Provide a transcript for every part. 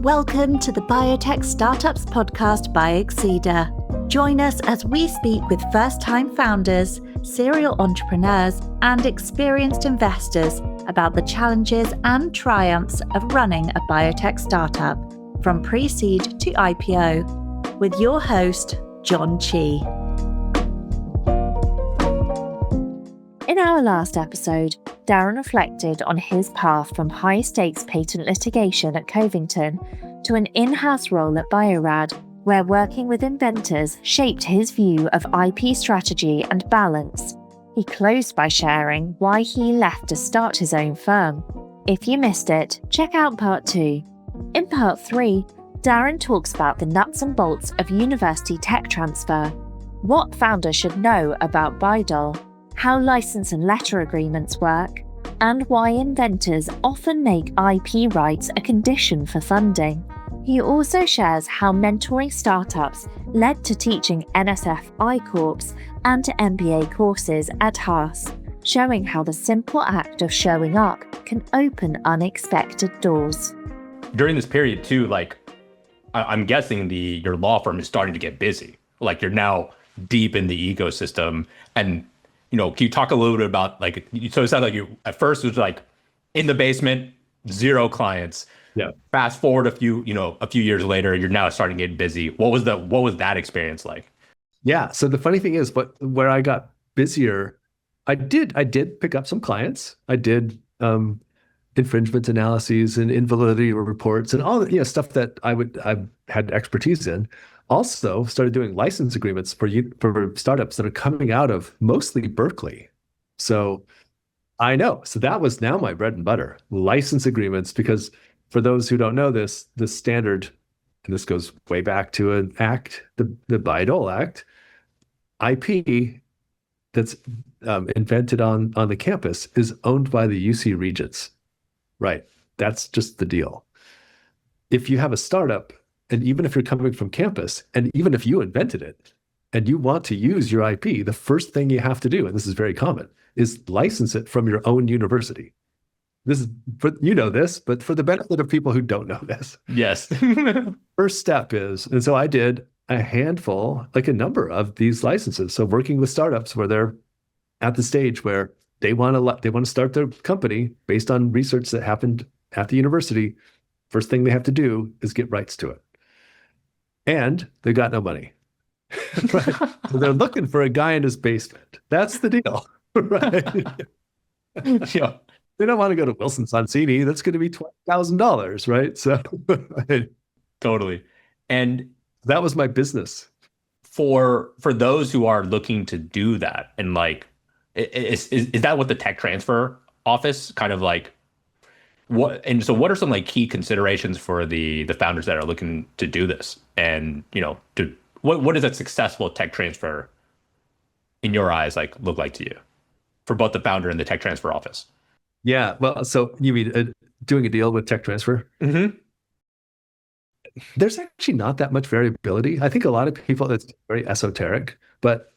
Welcome to the Biotech Startups podcast by Excedr. Join us as we speak with first-time founders, serial entrepreneurs, and experienced investors about the challenges and triumphs of running a biotech startup, from pre-seed to IPO, with your host, Jon Chee. In our last episode, Darren reflected on his path from high-stakes patent litigation at Covington to an in-house role at Biorad, where working with inventors shaped his view of IP strategy and balance. He closed by sharing why he left to start his own firm. If you missed it, check out part 2. In part 3, Darren talks about the nuts and bolts of university tech transfer, what founders should know about Bayh-Dole, how license and letter agreements work, and why inventors often make IP rights a condition for funding. He also shares how mentoring startups led to teaching NSF I Corps and MBA courses at Haas, showing how the simple act of showing up can open unexpected doors. During this period too, I'm guessing your law firm is starting to get busy. You're now deep in the ecosystem, and can you talk a little bit about so it sounds like you at first it was in the basement, 0 clients. Yeah. Fast forward a few years later, you're now starting to get busy. What was that experience like? Yeah. So the funny thing is, but where I got busier, I did pick up some clients. I did infringement analyses and invalidity reports and all the stuff that I had expertise in. Also started doing license agreements for startups that are coming out of mostly Berkeley. So I know. So that was now my bread and butter, license agreements, because for those who don't know this, the standard, and this goes way back to an act, the Bayh-Dole Act, IP that's invented on the campus is owned by the UC Regents. Right. That's just the deal. If you have a startup, and even if you're coming from campus, and even if you invented it, and you want to use your IP, the first thing you have to do, and this is very common, is license it from your own university. This is, this, but for the benefit of people who don't know this. Yes. First step is, and so I did a handful, a number of these licenses. So working with startups where they're at the stage where they want to start their company based on research that happened at the university. First thing they have to do is get rights to it. And they got no money. Right? So they're looking for a guy in his basement. That's the deal. Right? Yeah. They don't want to go to Wilson Sonsini. That's going to be $20,000, right? So totally. And that was my business. For those who are looking to do that, and is that what the tech transfer office kind of what? And so what are some key considerations for the founders that are looking to do this? And what does a successful tech transfer in your eyes look like to you, for both the founder and the tech transfer office? Yeah, well, so you mean doing a deal with tech transfer? Mm-hmm. There's actually not that much variability. I think a lot of people, it's very esoteric, but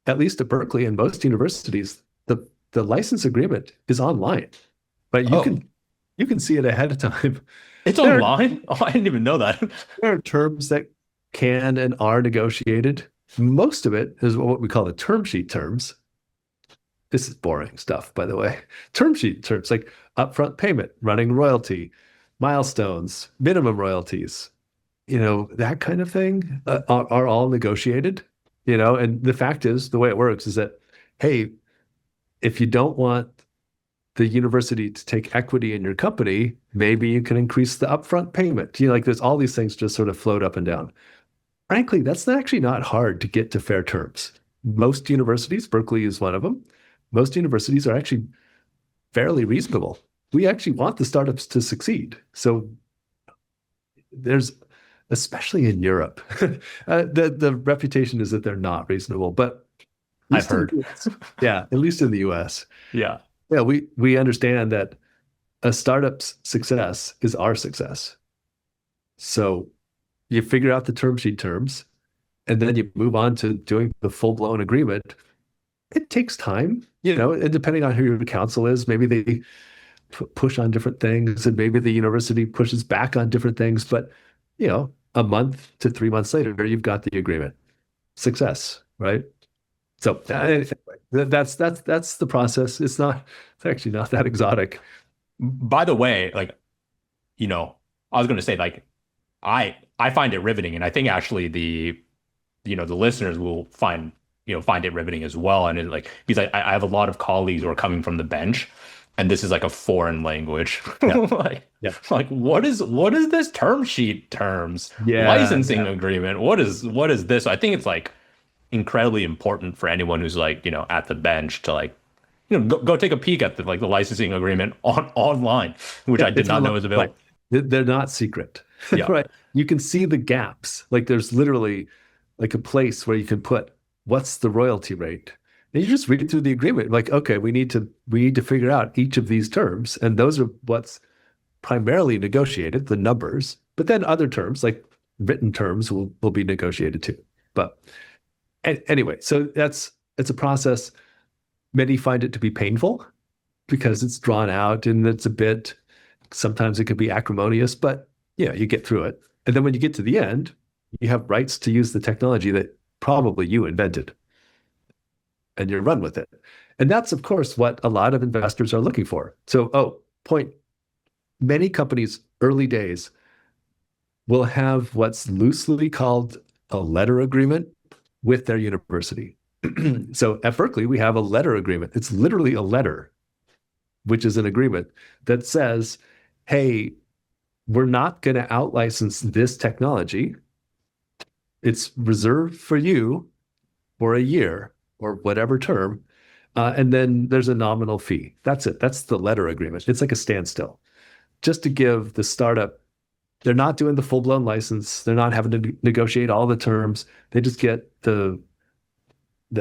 at least at Berkeley and most universities, the license agreement is online, but you can see it ahead of time. It's online? Oh, I didn't even know that. There are terms that can and are negotiated. Most of it is what we call the term sheet terms. This is boring stuff, by the way. Term sheet terms like upfront payment, running royalty, milestones, minimum royalties, that kind of thing are all negotiated, and the fact is, the way it works is that, hey, if you don't want the university to take equity in your company, maybe you can increase the upfront payment. There's all these things just sort of float up and down. Frankly, that's actually not hard to get to fair terms. Most universities, Berkeley is one of them, most universities are actually fairly reasonable. We actually want the startups to succeed. So there's, especially in Europe, the reputation is that they're not reasonable, but I've heard. At least in the US. Yeah. Yeah, we understand that a startup's success is our success. So you figure out the term sheet terms, and then you move on to doing the full-blown agreement. It takes time, and depending on who your counsel is, maybe they push on different things, and maybe the university pushes back on different things. But, a month to 3 months later, you've got the agreement. Success, right? So that's the process. It's actually not that exotic. By the way, like, I was going to say, like, I find it riveting, and I think actually the listeners will find it riveting as well. And because I have a lot of colleagues who are coming from the bench, and this is like a foreign language. Yeah. Like what is this term sheet terms? Yeah. Licensing agreement. What is this? I think it's like incredibly important for anyone who's like, at the bench to like, go take a peek at the licensing agreement online, which I did not know was available. Right. They're not secret. Yeah. Right. You can see the gaps. Like there's literally like a place where you can put what's the royalty rate. And you just read through the agreement. Like, okay, we need to figure out each of these terms. And those are what's primarily negotiated, the numbers. But then other terms, like written terms, will be negotiated too. But anyway, so it's a process. Many find it to be painful because it's drawn out and sometimes it could be acrimonious, but you get through it. And then when you get to the end, you have rights to use the technology that probably you invented, and you run with it. And that's, of course, what a lot of investors are looking for. So, many companies, early days, will have what's loosely called a letter agreement with their university. So at Berkeley, we have a letter agreement. It's literally a letter, which is an agreement that says, hey, we're not going to out-license this technology. It's reserved for you for a year or whatever term. And then there's a nominal fee. That's it. That's the letter agreement. It's like a standstill. Just to give the startup, they're not doing the full-blown license. They're not having to negotiate all the terms. They just get the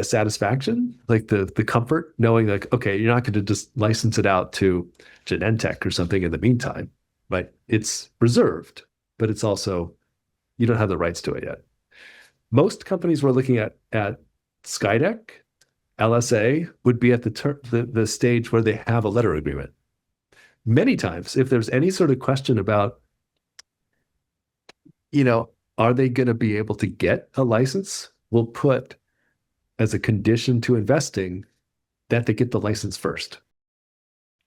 satisfaction, like the comfort, knowing like, okay, you're not going to just license it out to Genentech or something in the meantime, right? It's reserved, but it's also, you don't have the rights to it yet. Most companies we're looking at Skydeck, LSA, would be at the stage where they have a letter agreement. Many times, if there's any sort of question about, are they going to be able to get a license, we'll put as a condition to investing that they get the license first.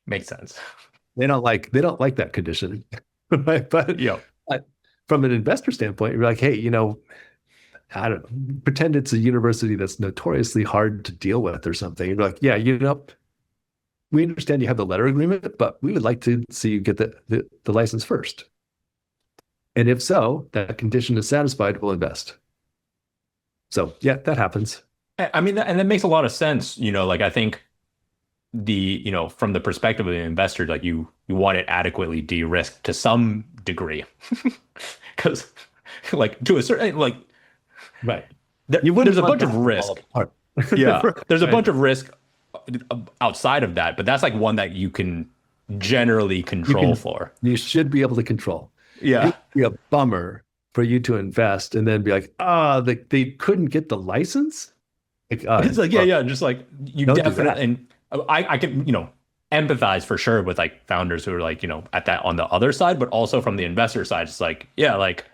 Makes sense. They don't like that condition, right? But from an investor standpoint, you're like, hey, I don't know, pretend it's a university that's notoriously hard to deal with or something. You're like, yeah, we understand you have the letter agreement, but we would like to see you get the license first. And if so, that condition is satisfied, we'll invest. So yeah, that happens. I mean, and that makes a lot of sense. I think from the perspective of the investor, like you want it adequately de-risked to some degree, because like to a certain, like, right. There's a bunch of risk. Yeah. There's a bunch of risk outside of that, but that's like one that you can generally control for. You should be able to control. Yeah. It'd be a bummer for you to invest and then be like, they couldn't get the license. Like, it's like, just like you definitely, and I can, empathize for sure with like founders who are like, at that on the other side, but also from the investor side, it's like, like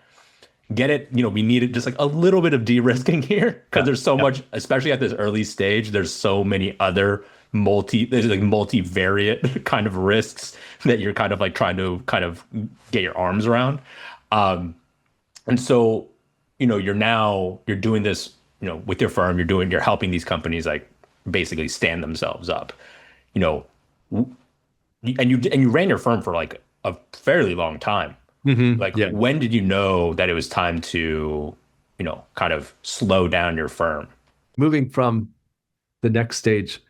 get it, we needed just like a little bit of de-risking here because there's so much, especially at this early stage, there's so many other multivariate kind of risks that you're kind of like trying to kind of get your arms around. And so, you're doing this, with your firm, you're helping these companies like basically stand themselves up, and you ran your firm for like a fairly long time. Mm-hmm. Like, when did you know that it was time to, kind of slow down your firm? Moving from the next stage,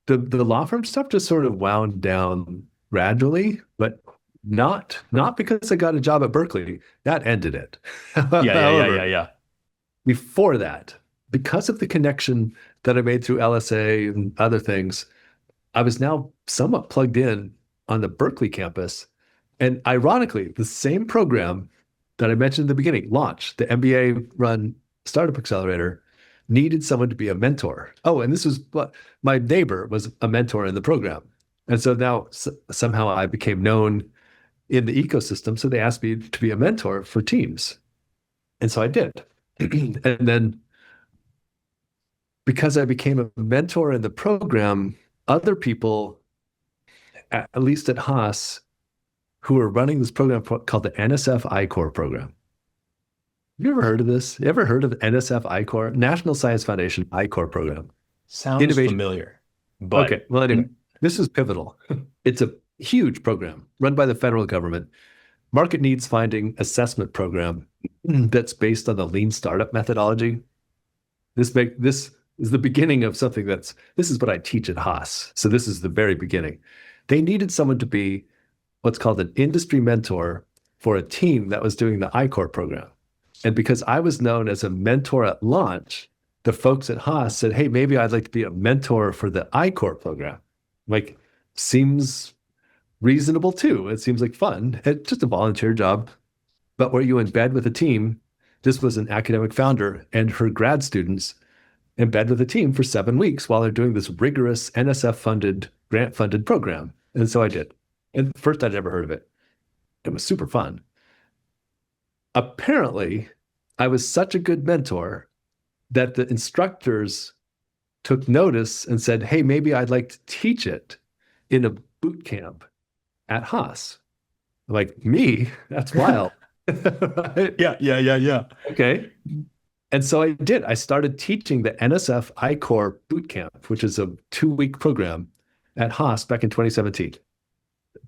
the law firm stuff just sort of wound down gradually, but not because I got a job at Berkeley. That ended it. Yeah. Before that, because of the connection that I made through LSA and other things, I was now somewhat plugged in on the Berkeley campus. And ironically, the same program that I mentioned in the beginning, Launch, the MBA-run startup accelerator, needed someone to be a mentor. Oh, and this was what my neighbor was a mentor in the program. And so now somehow I became known in the ecosystem. So they asked me to be a mentor for teams. And so I did. And then because I became a mentor in the program, other people, at least at Haas, who were running this program called the NSF I Corps program. Have you ever heard of this? You ever heard of NSF I Corps? National Science Foundation I Corps program. Sounds familiar. But okay. Well, anyway, this is pivotal. It's a huge program run by the federal government, market needs finding assessment program that's based on the lean startup methodology. This is the beginning of something this is what I teach at Haas. So this is the very beginning. They needed someone to be what's called an industry mentor for a team that was doing the I Corps program. And because I was known as a mentor at launch, the folks at Haas said, hey, maybe I'd like to be a mentor for the I Corps program. Like, seems reasonable too. It seems like fun. It's just a volunteer job. But where you embed with a team, this was an academic founder and her grad students embed with a team for 7 weeks while they're doing this rigorous NSF-funded, grant-funded program. And so I did. And first, I'd never heard of it. It was super fun. Apparently, I was such a good mentor that the instructors took notice and said, hey, maybe I'd like to teach it in a boot camp at Haas. I'm like, me? That's wild. Right? Yeah. Okay. And so I did. I started teaching the NSF I Corps boot camp, which is a 2-week program at Haas back in 2017.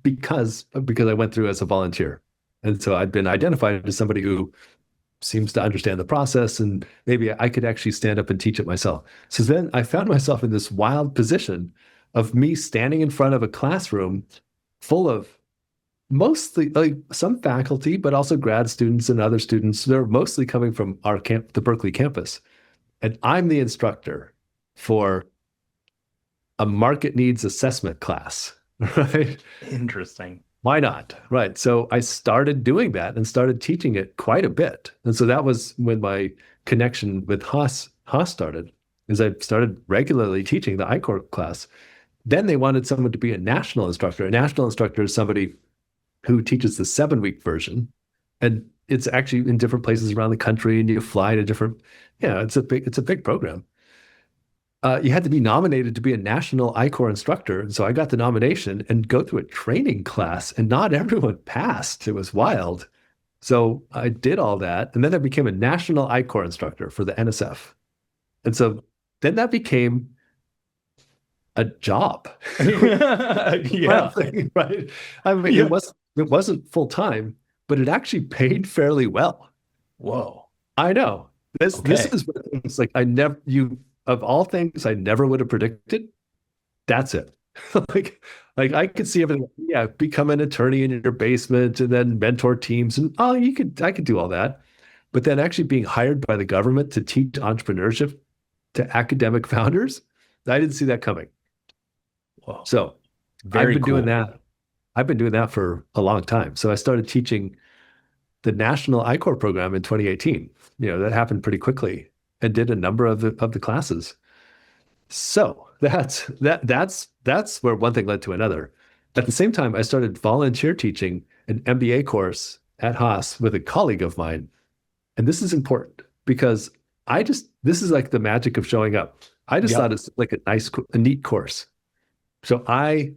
Because I went through as a volunteer. And so I'd been identified as somebody who seems to understand the process, and maybe I could actually stand up and teach it myself. So then I found myself in this wild position of me standing in front of a classroom full of mostly like some faculty, but also grad students and other students. They're mostly coming from our the Berkeley campus. And I'm the instructor for a market needs assessment class. Right? Interesting. Why not? Right. So I started doing that and started teaching it quite a bit. And so that was when my connection with Haas started, is I started regularly teaching the I Corps class. Then they wanted someone to be a national instructor. A national instructor is somebody who teaches the 7-week version. And it's actually in different places around the country, and you fly to different, it's a big program. You had to be nominated to be a national I Corps instructor. And so I got the nomination and go through a training class, and not everyone passed. It was wild. So I did all that. And then I became a national I Corps instructor for the NSF. And so then that became a job. Yeah. Right. I mean, yeah. It wasn't full time, but it actually paid fairly well. Whoa. I know. This is what it's like. Of all things I never would have predicted, that's it. like I could see everything. Yeah, become an attorney in your basement and then mentor teams, and I could do all that. But then actually being hired by the government to teach entrepreneurship to academic founders, I didn't see that coming. Whoa. So I've been doing that. I've been doing that for a long time. So I started teaching the National I Corps program in 2018. That happened pretty quickly, and did a number of the classes. So that's where one thing led to another. At the same time, I started volunteer teaching an MBA course at Haas with a colleague of mine. And this is important because this is like the magic of showing up. I just thought it's like a neat course. So I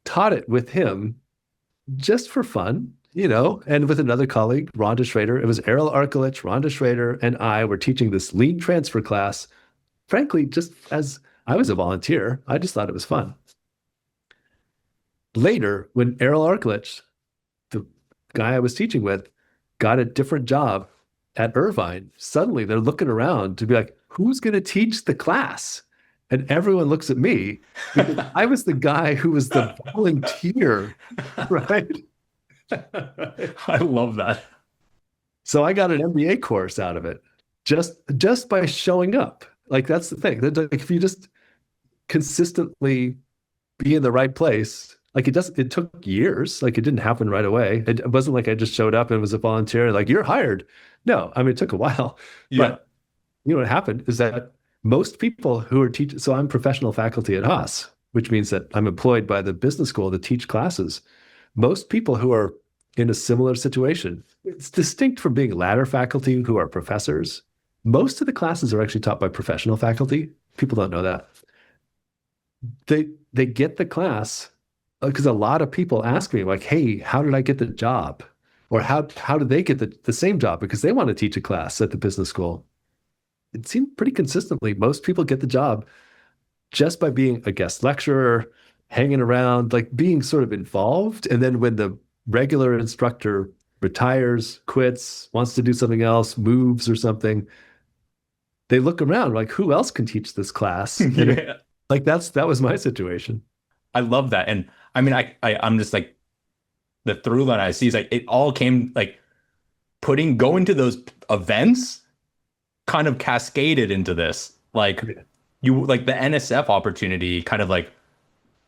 taught it with him just for fun, and with another colleague, Rhonda Schrader. It was Errol Arkulich, Rhonda Schrader, and I were teaching this lean transfer class. Frankly, just as I was a volunteer, I just thought it was fun. Later, when Errol Arkulich, the guy I was teaching with, got a different job at Irvine, suddenly they're looking around to be like, who's going to teach the class? And everyone looks at me because I was the guy who was the volunteer, right? I love that. So I got an MBA course out of it just by showing up. Like, that's the thing. Like, if you just consistently be in the right place, like it took years. Like, it didn't happen right away. It wasn't like I just showed up and was a volunteer, like, you're hired. No, I mean, it took a while. Yeah. But what happened is that most people who are teaching, so I'm professional faculty at Haas. which means that I'm employed by the business school to teach classes. Most people who are in a similar situation, it's distinct from being ladder faculty who are professors. Most of the classes are actually taught by professional faculty. People don't know that. They get the class because a lot of people ask me like, hey, how did I get the job? Or how did they get the same job? Because they want to teach a class at the business school. It seemed pretty consistently. Most people get the job just by being a guest lecturer, hanging around, like being sort of involved. And then when the regular instructor retires, quits, wants to do something else, moves or something, they look around like, who else can teach this class? Yeah. Like that was my situation. I love that. And I mean, I'm just like, the through line I see is like, it all came like going to those events kind of cascaded into this. Like you, like the NSF opportunity kind of like,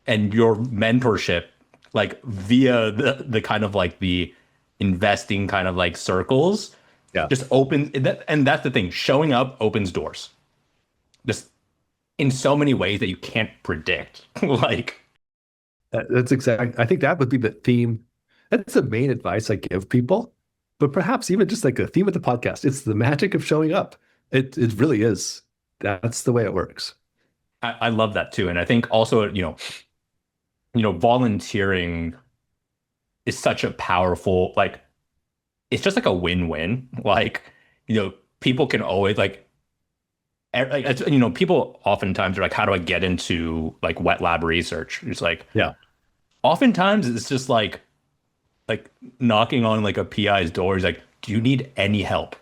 and your mentorship, like via the kind of like the investing kind of like circles, just open that. And that's the thing, showing up opens doors just in so many ways that you can't predict. Like that's exactly, I think that would be the theme. That's the main advice I give people, but perhaps even just like the theme of the podcast, it's the magic of showing up. It really is. That's the way it works. I love that too. And I think also, volunteering is such a powerful, like, it's just like a win-win. Like, people can always people oftentimes are like, how do I get into like wet lab research? It's like, oftentimes it's just like knocking on like a PI's door. He's like, do you need any help?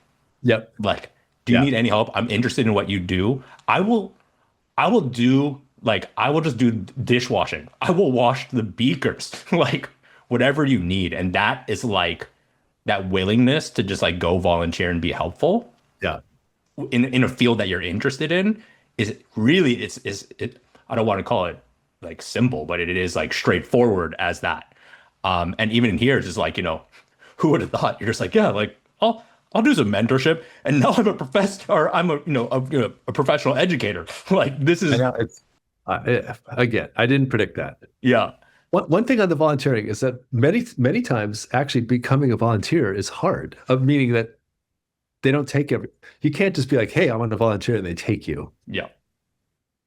Yep. Like, do you need any help? I'm interested in what you do. I will just do dishwashing. I will wash the beakers, like whatever you need. And that is like that willingness to just like go volunteer and be helpful. Yeah. In a field that you're interested in is really, I don't want to call it like simple, but it is like straightforward as that. And even in here, it's just like, who would have thought? You're just like, yeah, like I'll do some mentorship, and now I'm a professor, or I'm a professional educator. Like this is again, I didn't predict that. Yeah. One thing on the volunteering is that many times actually becoming a volunteer is hard. Meaning that they don't take you can't just be like, hey, I want to volunteer, and they take you. Yeah.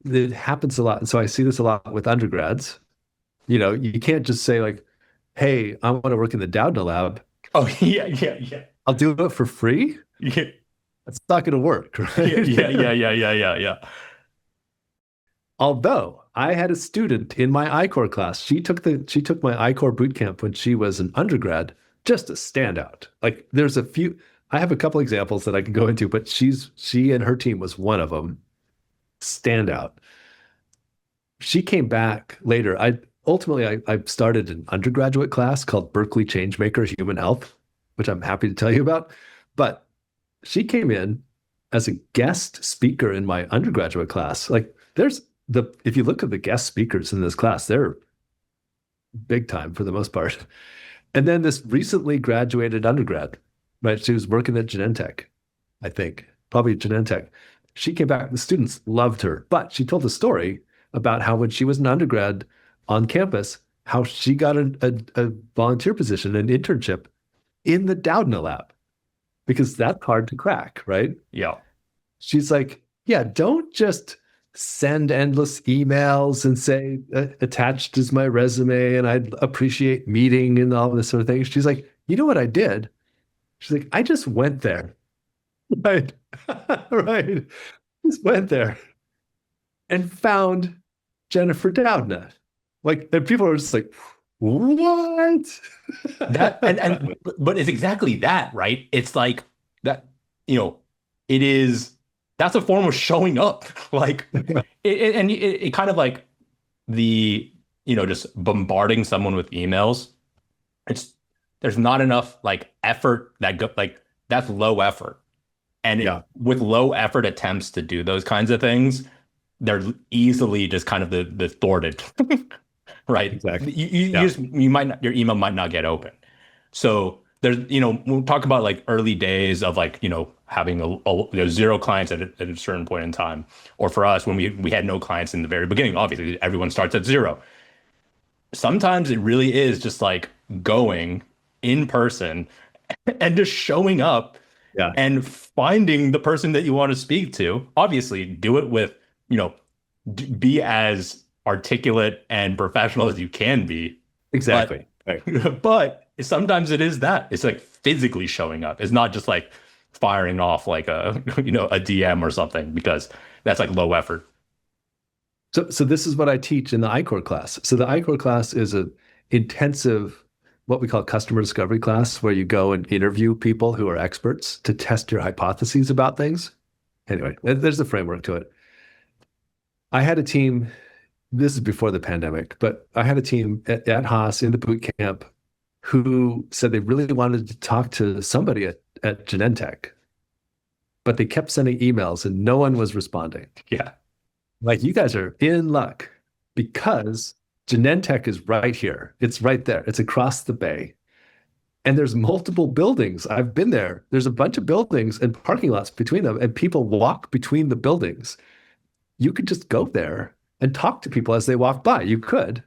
It happens a lot, and so I see this a lot with undergrads. You can't just say like, hey, I want to work in the Doudna lab. Oh, yeah. I'll do it for free? Yeah. That's not going to work, right? Yeah. Although I had a student in my I Corps class. She took my I Corps boot camp when she was an undergrad, just a standout. Like I have a couple examples that I can go into, but she and her team was one of them. Standout. She came back later. I started an undergraduate class called Berkeley Changemaker Human Health, which I'm happy to tell you about. But she came in as a guest speaker in my undergraduate class. Like if you look at the guest speakers in this class, they're big time for the most part. And then this recently graduated undergrad, right? She was working at Genentech, I think, probably Genentech. She came back, the students loved her, but she told a story about how when she was an undergrad on campus, how she got a volunteer position, an internship in the Doudna lab, because that's hard to crack, right? Yeah. She's like, yeah, don't just send endless emails and say, attached is my resume and I'd appreciate meeting and all this sort of thing. She's like, you know what I did? She's like, I just went there. Right. Right. Just went there and found Jennifer Doudna. Like, and people are just like, what? But it's exactly that, right? It's like that, that's a form of showing up. Like, it kind of like just bombarding someone with emails. There's not enough like effort that's low effort. And with low effort attempts to do those kinds of things, they're easily just kind of the thwarted, right? Exactly. Your email might not get open. So there's, we'll talk about like early days of like, having zero clients at a certain point in time. Or for us, when we had no clients in the very beginning, obviously everyone starts at zero. Sometimes it really is just like going in person and just showing up and finding the person that you want to speak to. Obviously, do it with, be as articulate and professional as you can be. Exactly. But sometimes it is that. It's like physically showing up. It's not just like firing off like a DM or something, because that's like low effort. So this is what I teach in the I Corps class. So the I Corps class is an intensive, what we call customer discovery class, where you go and interview people who are experts to test your hypotheses about things. Anyway, there's a framework to it. I had a team, this is before the pandemic, but I had a team at Haas in the boot camp who said they really wanted to talk to somebody at Genentech, but they kept sending emails and no one was responding. Yeah. Like, you guys are in luck because Genentech is right here. It's right there. It's across the bay. And there's multiple buildings. I've been there. There's a bunch of buildings and parking lots between them, and people walk between the buildings. You could just go there and talk to people as they walk by. You could.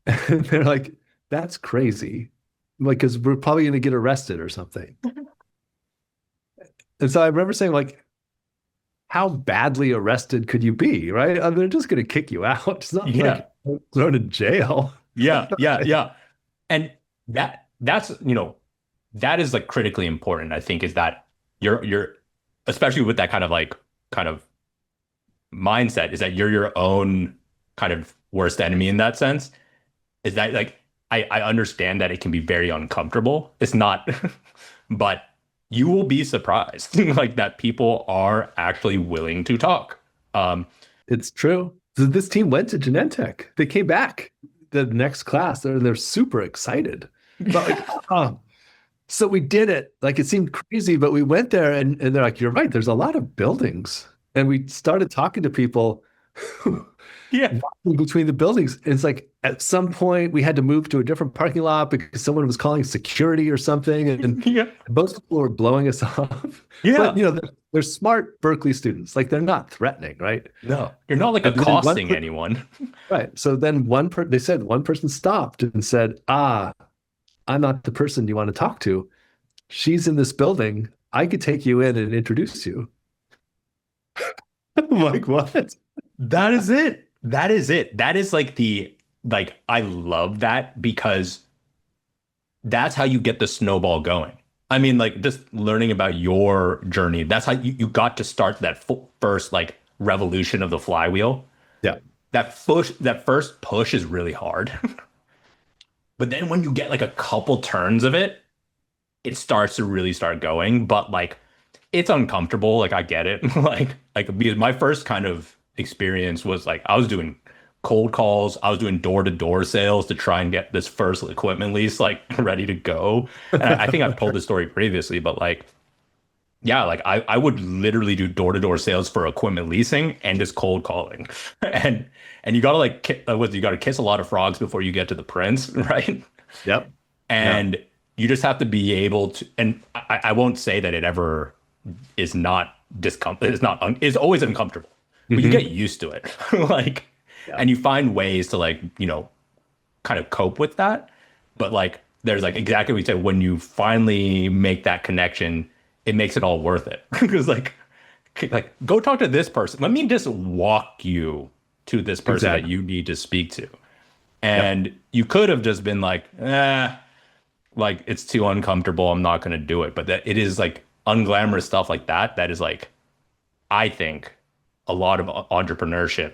And they're like, that's crazy. Like, because we're probably going to get arrested or something. And so I remember saying, like, how badly arrested could you be, right? I mean, they're just going to kick you out. It's not like thrown in jail. Yeah. And that's, that is like critically important, I think, is that you're especially with that kind of mindset, is that you're your own kind of worst enemy in that sense. Is that like, I understand that it can be very uncomfortable. It's not, but you will be surprised like that people are actually willing to talk. It's true. So this team went to Genentech. They came back the next class. They're super excited. But like, so we did it. Like, it seemed crazy, but we went there and they're like, you're right. There's a lot of buildings. And we started talking to people walking between the buildings. And it's like, at some point we had to move to a different parking lot because someone was calling security or something. And most people were blowing us off. Yeah. But, they're smart Berkeley students. Like, they're not threatening, right? No, you're not like accosting anyone. Right. So then they said one person stopped and said, I'm not the person you want to talk to. She's in this building. I could take you in and introduce you. I'm like, what? That is it. That is like I love that, because that's how you get the snowball going. I mean, like, just learning about your journey, that's how you got to start that first like revolution of the flywheel. Yeah. That first push is really hard. But then when you get like a couple turns of it, it starts to really start going. But like, it's uncomfortable. Like, I get it. like because my first kind of experience was like, I was doing cold calls. I was doing door-to-door sales to try and get this first equipment lease like ready to go. And I think I've told this story previously, but like, yeah, like I would literally do door-to-door sales for equipment leasing and just cold calling. and you gotta you gotta kiss a lot of frogs before you get to the prince, right? Yep. And you just have to be able to, and I won't say that it ever is not discomfort. It's always uncomfortable, but you get used to it. Like, and you find ways to like, kind of cope with that. But like, there's like exactly what you said, when you finally make that connection, it makes it all worth it. Because like, go talk to this person. Let me just walk you to this person that you need to speak to. And you could have just been like, like, it's too uncomfortable, I'm not going to do it. But that it is like unglamorous stuff like that. That is like, I think a lot of entrepreneurship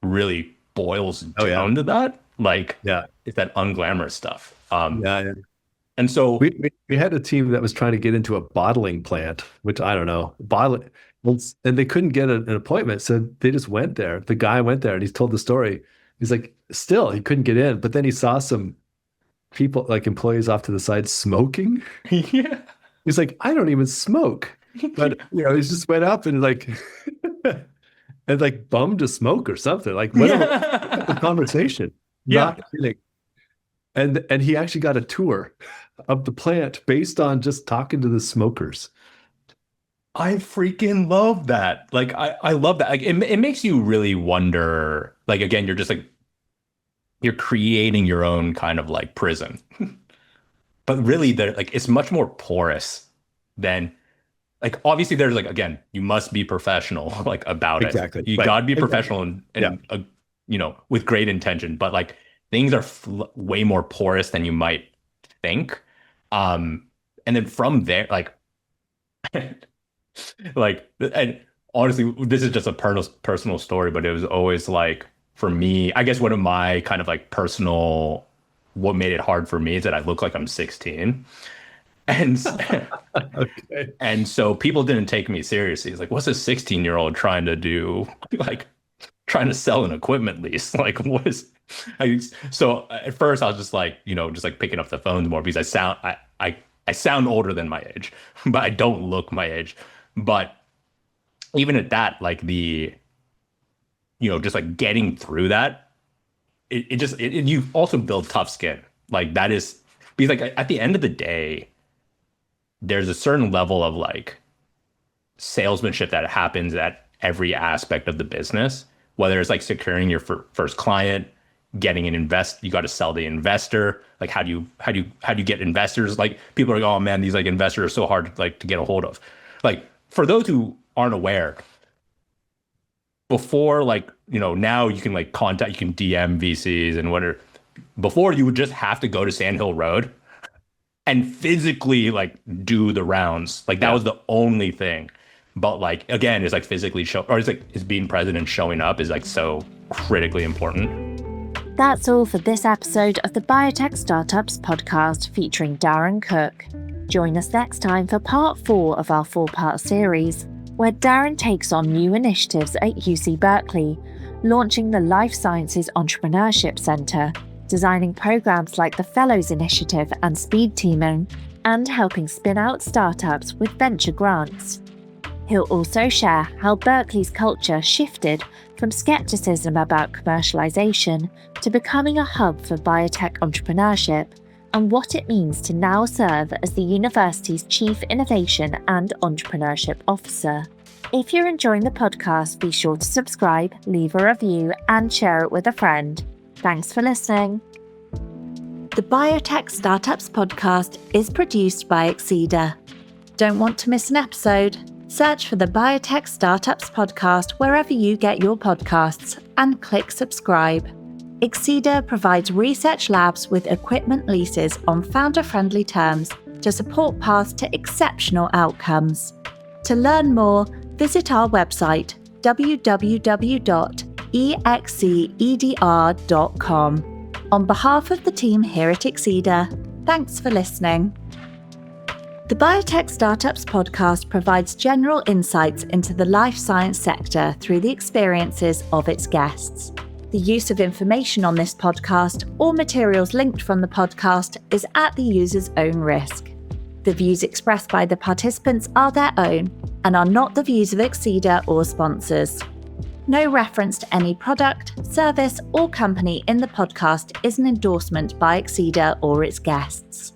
really boils down to that. Like, it's that unglamorous stuff. And so we had a team that was trying to get into a bottling plant, which I don't know, bottling, and they couldn't get an appointment. So they just went there. The guy went there and he's told the story. He's like, still, he couldn't get in, but then he saw some people, like employees off to the side, smoking. Yeah. He's like, I don't even smoke. But, he just went up and like, and like bummed a smoke or something. Like, whatever the conversation. Not kidding. And he actually got a tour of the plant based on just talking to the smokers. I freaking love that. Like, I love that. Like, it makes you really wonder, like, again, you're just like, you're creating your own kind of like prison. But really, like, it's much more porous than, like, obviously there's like, again, you must be professional, like, about it. Exactly. You Right. gotta be Exactly. professional and you know, with great intention, but like things are way more porous than you might think. And then from there, like, like, and honestly, this is just a personal story, but it was always like, for me, I guess one of my kind of like personal, what made it hard for me is that I look like I'm 16. And Okay. and so people didn't take me seriously. It's like, what's a 16-year-old trying to do? Like, trying to sell an equipment lease? Like, what is? So at first I was just like, you know, just like picking up the phone more because I sound older than my age, but I don't look my age. But even at that, like you know, just like getting through that, you also build tough skin. Like, that is because, like, at the end of the day, there's a certain level of like salesmanship that happens at every aspect of the business, whether it's like securing your first client, getting an you got to sell the investor. Like, how do you get investors? Like, people are like, oh man, these like investors are so hard to get a hold of. Like, for those who aren't aware, before, like, you know, now you can like contact, you can DM VCs and whatever. Before, you would just have to go to Sand Hill Road and physically like do the rounds. Like, that was the only thing. But like, again, it's like physically it's being present and showing up is like so critically important. That's all for this episode of the Biotech Startups podcast featuring Darren Cooke. Join us next time for part 4 of our 4-part series, where Darren takes on new initiatives at UC Berkeley, launching the Life Sciences Entrepreneurship Center, designing programs like the Fellows Initiative and Speed Teaming, and helping spin out startups with venture grants. He'll also share how Berkeley's culture shifted from skepticism about commercialization to becoming a hub for biotech entrepreneurship, and what it means to now serve as the university's Chief Innovation and Entrepreneurship Officer. If you're enjoying the podcast, be sure to subscribe, leave a review, and share it with a friend. Thanks for listening. The Biotech Startups podcast is produced by Excedr. Don't want to miss an episode? Search for the Biotech Startups podcast wherever you get your podcasts and click subscribe. Excedr provides research labs with equipment leases on founder-friendly terms to support paths to exceptional outcomes. To learn more, visit our website www.excedr.com. On behalf of the team here at Excedr, thanks for listening. The Biotech Startups podcast provides general insights into the life science sector through the experiences of its guests. The use of information on this podcast or materials linked from the podcast is at the user's own risk. The views expressed by the participants are their own and are not the views of Excedr or sponsors. No reference to any product, service, or company in the podcast is an endorsement by Excedr or its guests.